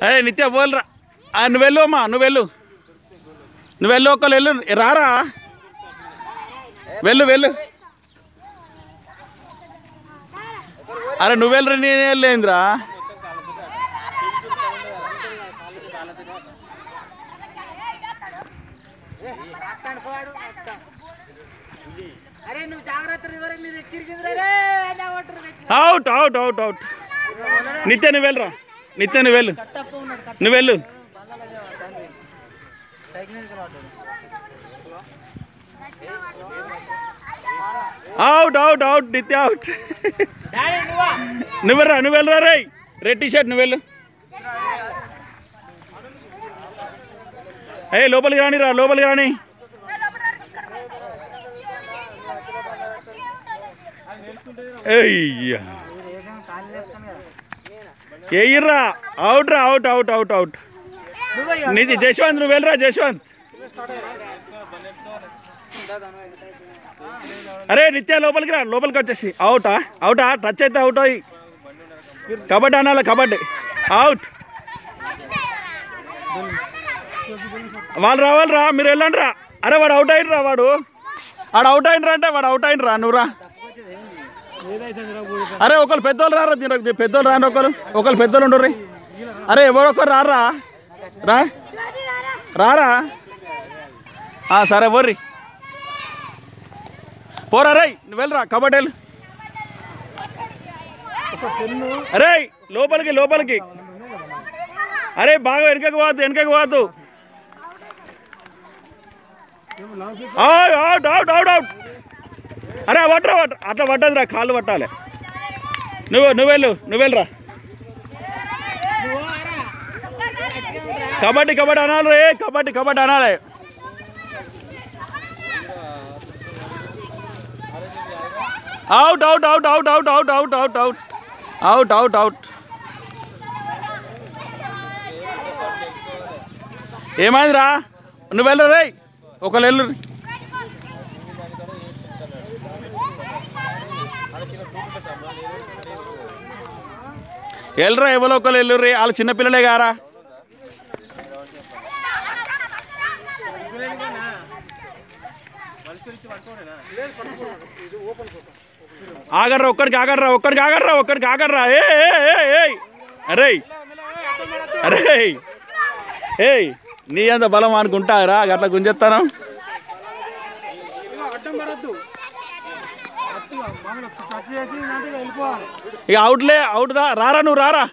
అరే నిత్య పోలరా నువ్వు వెళ్ళు అమ్మా నువ్వు వెళ్ళు ఒకళ్ళు వెళ్ళు రారా వెళ్ళు అరే నువ్వు వెళ్ళరా నేను వెళ్ళేంద్రా అవుట్ అవుట్ అవుట్ అవుట్ నిత్య నువ్వు వెళ్ళరా నువ్వు వెళ్ళు అవుట్ అవుట్ అవుట్ నిత్య అవుట్ నువ్వు వెళ్ళరా రే రెడ్ టీ షర్ట్ నువ్వు వెళ్ళు లోపలికి రాని ఎయ్యర్రా అవుట్ అవుట్ నిధి జశ్వంత్ నువ్వు వెళ్ళరా జశ్వంత్ అరే నిత్య లోపలికి వచ్చేసి అవుటా టచ్ అయితే అవుట్ అయ్యి కబడ్డీ అనాలి అవుట్ వాళ్ళు రావాలిరా మీరు వెళ్ళండి రా అరే వాడు అవుట్ అయినరా వాడు అవుట్ అయినరా నువ్వురా అరే ఒకళ్ళు పెద్దోళ్ళు రారా పెద్దోళ్ళు రాని ఒకళ్ళు పెద్దోళ్ళు ఉండరు అరే ఎవరొకరు రారా సరే వర్రి పోరా రే నువ్వు వెళ్ళరా కబడ్డీ అరే లోపలికి అరే బాగా వెనకకి పోవద్దు అవుట్ అరే అట్లా పట్టదురా కాళ్ళు పట్టాలి నువ్వు వెళ్ళరా కబడ్డీ అనాలి రే కబడ్డీ అనాలి అవుట్ ఏమైందిరా నువ్వు వెళ్ళరు రే ఒకళ్ళు వెళ్ళు వెళ్ళరా ఎవరో ఒకళ్ళు వెళ్ళుర్రీ వాళ్ళు చిన్నపిల్లలే గారా ఒక్కడికి ఆగర్రా అరే నీ అంత బలం అనుకుంటారా అట్లా గుంజెత్తాను ఇక అవుట్ రారా నువ్వు రారా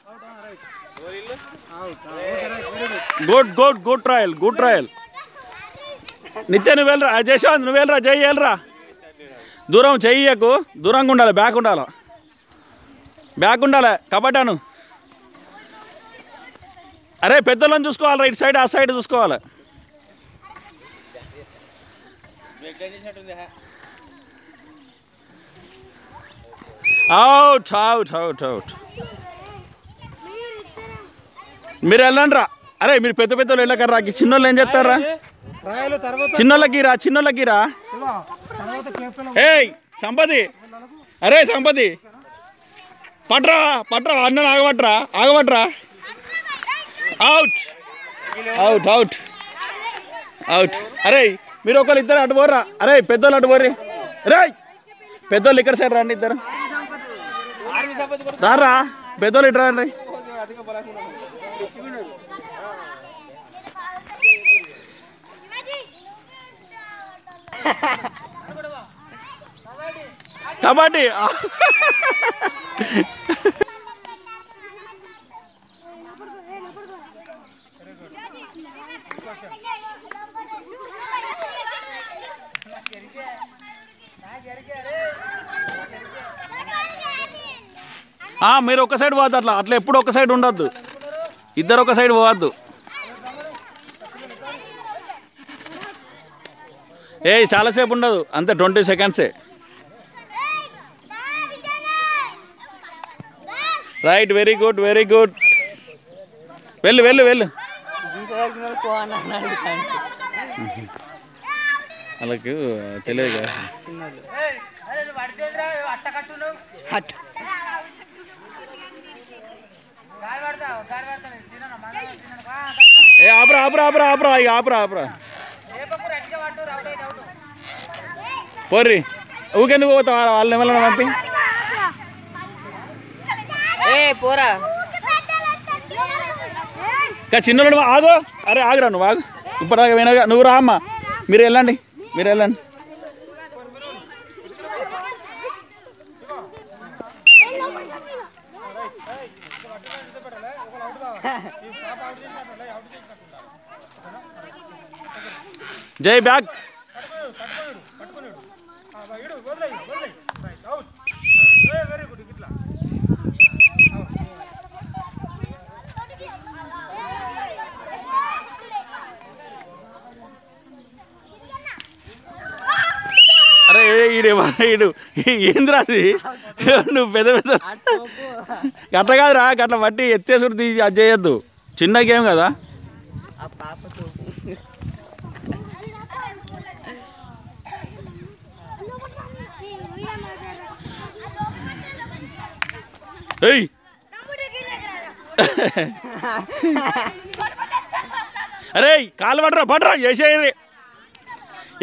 గుడ్ ట్రయల్ నిత్య నువ్వు వెళ్ళరా జయశాంత్ నువ్వు వెళ్ళరా జై వెళ్ళరా దూరం చెయ్యకు దూరంగా ఉండాలి బ్యాక్ ఉండాలి కబడ్డాను అరే పెద్దోళ్ళని చూసుకోవాలి ఇటు సైడ్ ఆ సైడ్ చూసుకోవాలి అవుట్ మీరు వెళ్ళండి రా అరే మీరు పెద్దోళ్ళు వెళ్ళకర్రా చిన్నోళ్ళు ఏం చేస్తారా చిన్నోళ్ళకి రా సంపతి పట్రా అన్న ఆగబట్రా అవుట్ అరే మీరు ఒకళ్ళు ఇద్దరు అటు పోర్రా అరే పెద్దోళ్ళు అటు పోర్రి రే పెద్దోళ్ళు ఇక్కడ సైడ్ రండి ఇద్దరు రారా పెద్దోళ్ళు ఇటు రండి కబడ్డీ మీరు ఒక సైడ్ పోవద్దు అట్లా ఎప్పుడు ఒక సైడ్ ఉండొద్దు ఇద్దరు ఒక సైడ్ పోవద్దు చాలాసేపు ఉండదు అంతే 20 సెకండ్సే రైట్ వెరీ గుడ్ వెళ్ళు వాళ్ళకి తెలియదు ఏ ఆపరా ఆపరా ఆపరా ఆపరా ఇక ఆపరా ఆపరా పోర్రి ఊకెందుకు పోతావు వాళ్ళని ఏమన్నా పంపి పోరా చిన్నోడు ఆగో అరే ఆగురా నువ్వు ఆగు ఇప్పటిదాకా వినగా నువ్వు రా అమ్మ మీరు వెళ్ళండి మీరు వెళ్ళండి జై బ్యాక్ అరే ఈడు ఈడు ఏందిరా అది నువ్వు పెద్ద పెద్ద గట్ల కాదురా గట్ల బట్టి ఎత్తేసుడు అది చేయొద్దు చిన్న గేమ్ కదా ఏయ్ అరే కాలు పడరా పడరా చేసేది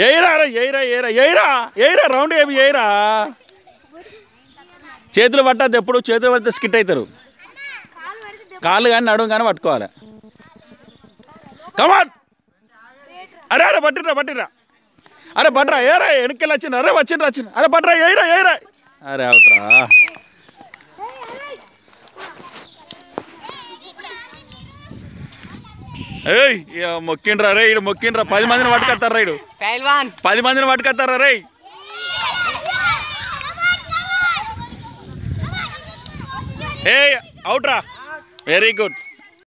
ఎయిరా అరే ఎయిరా ఎయిరా ఎయిరా ఎయిరా రౌండ్ ఏమి ఎయిరా చేతులు పట్టద్దు ఎప్పుడు చేతులు పడితే స్కిట్ అవుతారు కాళ్ళు కానీ నడుము కానీ పట్టుకోవాలి కమాన్ అరే అరే పట్టిరా పట్టిరా అరే పట్రా ఏరా వెనక్కి వచ్చిండ్రు అరే వచ్చిండ్రు వచ్చిండ్రు అరే పట్రా ఎయిరా ఎయిరా అరే అవుట్రా ఏయ్ మొక్కిండ్రా రే ఇడు మొక్కిండ్రా 10 మందిని పట్టుకొస్తారా ఇడు 10 మందిని పట్టుకొస్తారా రే ఏ అవుట్రా వెరీ గుడ్